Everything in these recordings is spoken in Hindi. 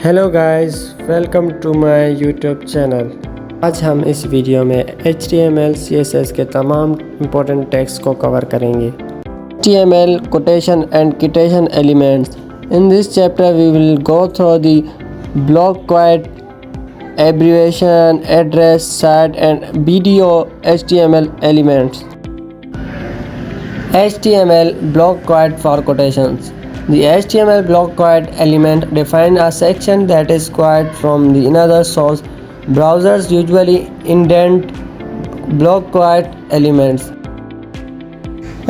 Hello guys, welcome to my YouTube channel. आज हम इस वीडियो में HTML CSS के तमाम इम्पोर्टेंट टैग्स को कवर करेंगे। HTML quotation and citation elements. In this chapter we will go through the block quote, abbreviation, address, site and video HTML elements. HTML block quote for quotations. The HTML block quote element defines a section that is quoted from the another source. Browsers usually indent block quote elements.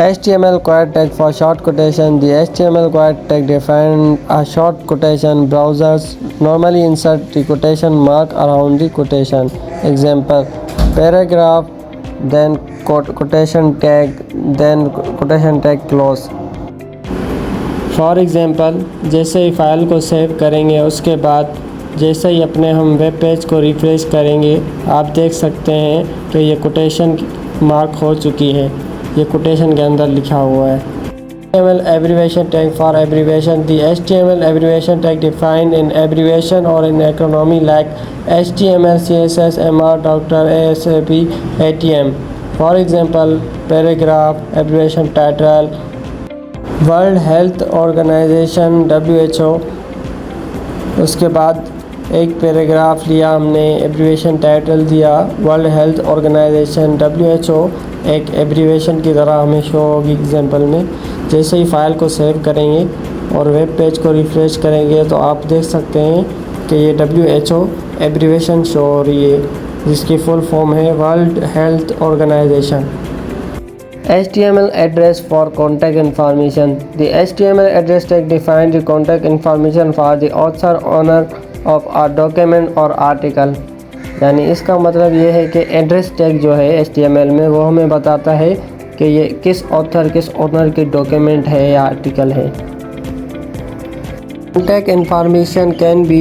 HTML quote tag for short quotation. The HTML quote tag defines a short quotation. Browsers normally insert the quotation mark around the quotation. Example: paragraph, then quotation tag, then quotation tag close. For example, जैसे ही फ़ाइल को सेव करेंगे उसके बाद जैसे ही अपने हम वेब पेज को रिफ्रेश करेंगे आप देख सकते हैं कि ये कोटेशन मार्क हो चुकी है, ये कोटेशन के अंदर लिखा हुआ है। HTML abbreviation tag for abbreviation. The HTML abbreviation tag defined in abbreviation or in acronym like HTML, CSS, MR, Dr., ASAP, ATM. For example, paragraph, abbreviation title, world health organization WHO। उसके बाद एक पैराग्राफ लिया हमने, एब्रीवेशन टाइटल दिया वर्ल्ड हेल्थ ऑर्गेनाइजेशन WHO, एक एब्रीवेशन की तरह हमें शो होगी एग्जांपल में। जैसे ही फ़ाइल को सेव करेंगे और वेब पेज को रिफ़्रेश करेंगे तो आप देख सकते हैं कि ये WHO एब्रीवेशन शो हो रही है, जिसकी फुल फॉर्म है world health organization. HTML address for contact information. The HTML address tag defines the contact information for the author, owner of a document or article. यानी इसका मतलब ये है कि एड्रेस टैग जो है HTML में वो हमें बताता है कि ये किस ऑथर किस ओनर की डॉक्यूमेंट है या आर्टिकल है। Contact information can be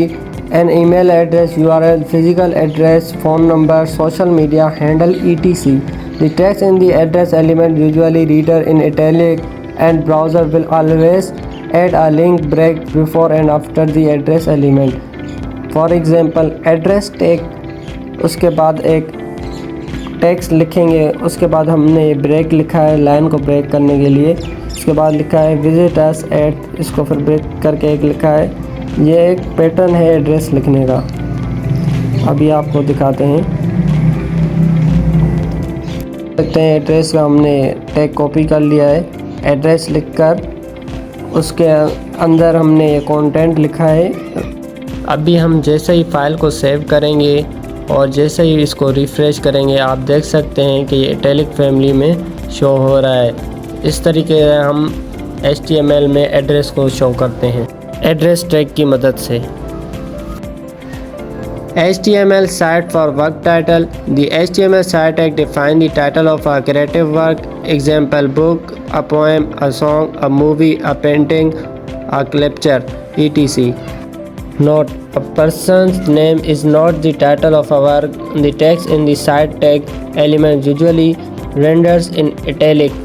an email address, URL, physical address, phone number, social media handle, etc. The text in the address element, usually reader in italic, and browser will always add a link break before and after the address element. For example, address tag, उसके बाद एक टेक्स्ट लिखेंगे, उसके बाद हमने ये ब्रेक लिखा है लाइन को ब्रेक करने के लिए। उसके बाद लिखा है विजिट अस एट, इसको फिर ब्रेक करके एक लिखा है। ये एक पैटर्न है एड्रेस लिखने का। अभी आपको दिखाते हैं। देखते हैं एड्रेस का हमने टैग कॉपी कर लिया है, एड्रेस लिखकर उसके अंदर हमने ये कंटेंट लिखा है। अभी हम जैसे ही फ़ाइल को सेव करेंगे और जैसे ही इसको रिफ़्रेश करेंगे आप देख सकते हैं कि ये इटैलिक फैमिली में शो हो रहा है। इस तरीके से हम HTML में एड्रेस को शो करते हैं एड्रेस टैग की मदद से। HTML site for work title. The HTML site tag defines the title of a creative work. Example: book, a poem, a song, a movie, a painting, a lecture, etc. Note: a person's name is not the title of a work. The text in the site tag element usually renders in italic.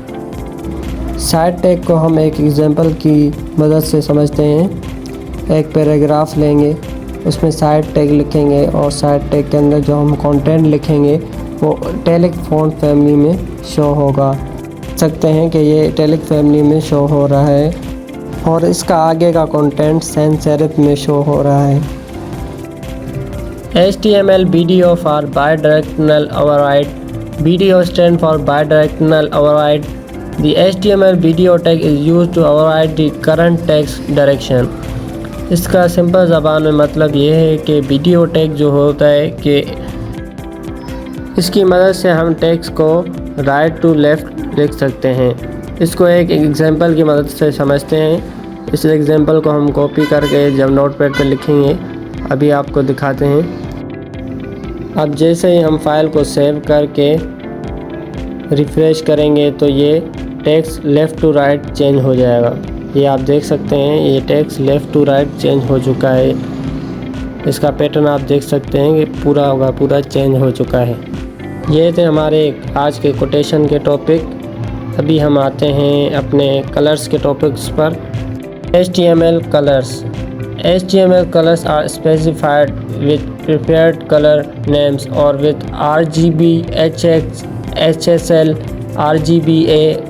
Site tag को हम एक एग्जांपल की मदद से समझते हैं। एक पैराग्राफ लेंगे, उसमें साइट टैग लिखेंगे और साइट टैग के अंदर जो हम कंटेंट लिखेंगे वो इटैलिक फॉन्ट फैमिली में शो होगा। सकते हैं कि ये इटैलिक फैमिली में शो हो रहा है और इसका आगे का कंटेंट सैंस सेरिफ में शो हो रहा है। HTML video for bidirectional override. Video stand for bidirectional override. The HTML video tag is used to override the current text direction. इसका सिंपल ज़बान में मतलब ये है कि वीडियो टैग जो होता है कि इसकी मदद से हम टेक्स्ट को राइट टू लेफ़्ट लिख सकते हैं। इसको एक एग्जांपल की मदद से समझते हैं। इस एग्जांपल को हम कॉपी करके जब नोटपैड पर लिखेंगे अभी आपको दिखाते हैं। अब जैसे ही हम फाइल को सेव करके रिफ़्रेश करेंगे तो ये text left to right change हो जाएगा। ये आप देख सकते हैं, ये text left to right change हो चुका है। इसका पैटर्न आप देख सकते हैं कि पूरा चेंज हो चुका है। ये थे हमारे आज के कोटेशन के टॉपिक। अभी हम आते हैं अपने कलर्स के टॉपिक्स पर। HTML colours. HTML colors are specified with prepared color names or with RGB, HX, HSL, RGBA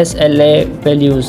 SLA values.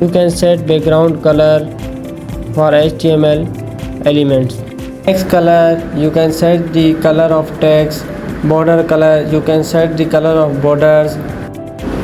You can set background color for HTML elements. Text color, you can set the color of text. Border color, you can set the color of borders.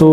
2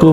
2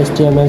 HTML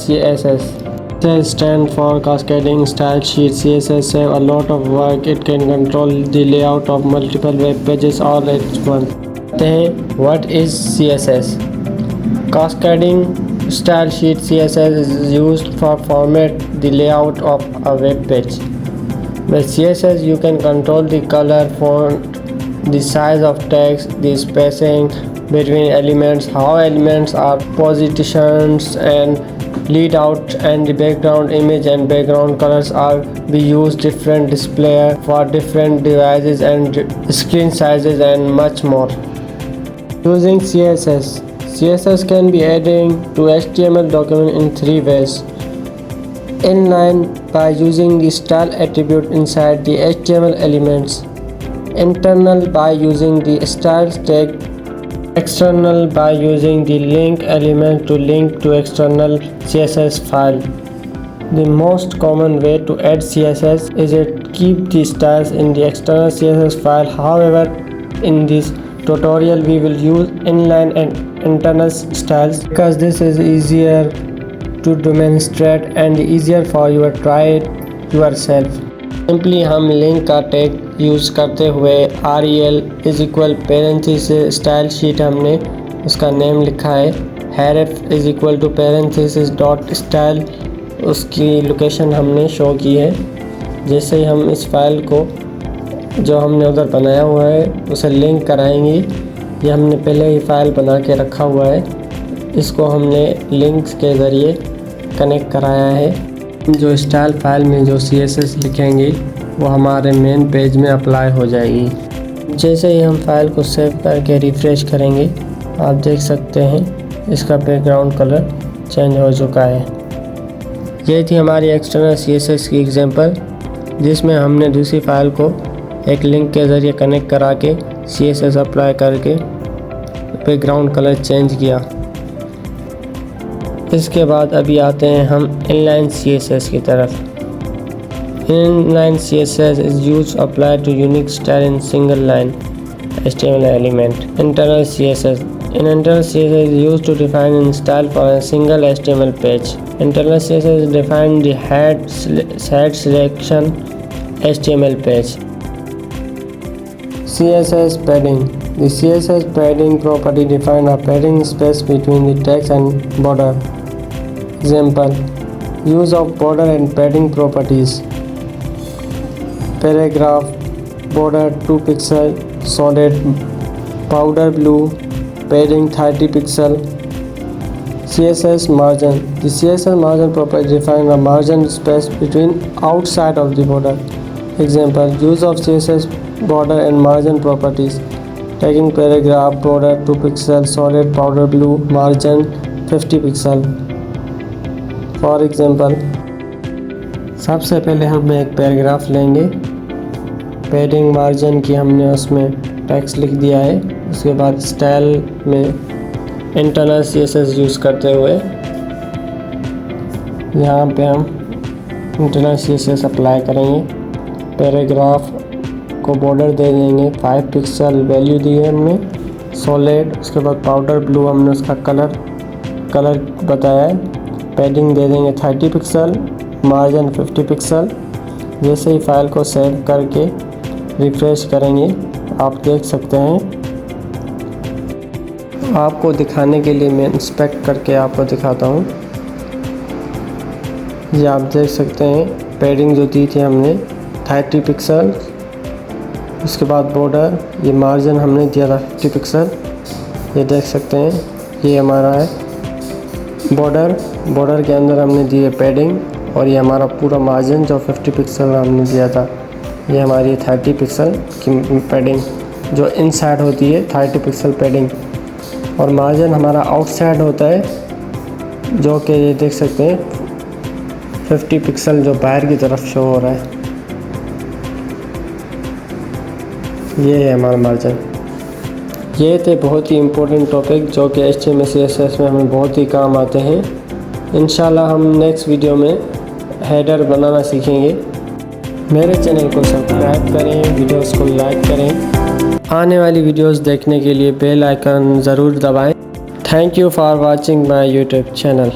CSS. CSS stand for Cascading Style Sheet. CSS save a lot of work. It can control the layout of multiple web pages all at once. What is CSS? Cascading Style Sheet CSS is used for format the layout of a web page. With CSS you can control the color, font, the size of text, the spacing between elements, how elements are positioned and laid out, and the background image and background colors are be used different display for different devices and screen sizes and much more. Using CSS can be added to HTML document in 3 ways. Inline, by using the style attribute inside the HTML elements. Internal, by using the style tag. External, by using the link element to link to external CSS file. The most common way to add CSS is to keep the styles in the external CSS file. However, in this tutorial we will use inline and internal styles because this is easier to demonstrate and easier for you to try it yourself. Simply हम लिंक का टैग यूज़ करते हुए rel is equal parenthesis style sheet हमने उसका नेम लिखा है, href is equal to parenthesis dot style, उसकी लोकेशन हमने शो की है. जैसे ही हम इस फाइल को जो हमने उधर बनाया हुआ है उसे लिंक कराएंगे. ये हमने पहले ही फाइल बना के रखा हुआ है, इसको हमने लिंक्स के ज़रिए कनेक्ट कराया है. जो स्टाइल फाइल में जो CSS लिखेंगे वो हमारे मेन पेज में अप्लाई हो जाएगी. जैसे ही हम फाइल को सेव करके रिफ़्रेश करेंगे आप देख सकते हैं इसका बैकग्राउंड कलर चेंज हो चुका है. ये थी हमारी एक्सटर्नल CSS की एग्जांपल जिसमें हमने दूसरी फाइल को एक लिंक के ज़रिए कनेक्ट करा के CSS अप्लाई करके बैकग्राउंड कलर चेंज किया. इसके बाद अभी आते हैं हम इनलाइन CSS की तरफ. Inline CSS is used to apply to unique style in single line HTML element. Internal CSS. Internal CSS is used to define a style for a single HTML page. Internal CSS defines the head selection HTML page. CSS padding. The CSS padding property defines a padding space between the text and border. Example: use of border and padding properties. Paragraph border 2 pixel, solid powder blue, padding 30 pixel. CSS margin. The CSS margin property defines a margin space between outside of the border. Example: use of CSS border and margin properties. Tagging paragraph border 2 pixel, solid powder blue, margin 50 pixel. For example, सबसे पहले हम एक पैराग्राफ लेंगे, पैडिंग मार्जिन की हमने उसमें टेक्स्ट लिख दिया है. उसके बाद स्टाइल में इंटरनल CSS यूज़ करते हुए यहाँ पे हम इंटरनल CSS अप्लाई करेंगे. पैराग्राफ को बॉर्डर दे देंगे 5 पिक्सल वैल्यू दी है हमने, सॉलिड. उसके बाद पाउडर ब्लू हमने उसका कलर बताया है. पैडिंग दे देंगे 30 पिक्सल, मार्जिन 50 पिक्सल. जैसे ही फाइल को सेव करके रिफ़्रेश करेंगे आप देख सकते हैं. आपको दिखाने के लिए मैं इंस्पेक्ट करके आपको दिखाता हूँ. ये आप देख सकते हैं पैडिंग जो दी थी हमने 30 पिक्सल. उसके बाद बॉर्डर, ये मार्जिन हमने दिया था 50 पिक्सल. ये देख सकते हैं ये हमारा है बॉर्डर के अंदर हमने दी है पैडिंग, और ये हमारा पूरा मार्जिन जो 50 पिक्सल हमने दिया था ये हमारी 30 पिक्सल की पैडिंग जो इनसाइड होती है 30 पिक्सल पैडिंग, और मार्जिन हमारा आउटसाइड होता है जो कि ये देख सकते हैं 50 पिक्सल जो बाहर की तरफ शो हो रहा है. ये है हमारा मार्जिन. ये थे बहुत ही इम्पोर्टेंट टॉपिक जो कि HTML CSS में हमें बहुत ही काम आते हैं. इंशाल्लाह हम नेक्स्ट वीडियो में हेडर बनाना सीखेंगे. मेरे चैनल को सब्सक्राइब करें, वीडियोस को लाइक करें. आने वाली वीडियोस देखने के लिए बेल आइकन ज़रूर दबाएं. Thank you for watching my YouTube channel.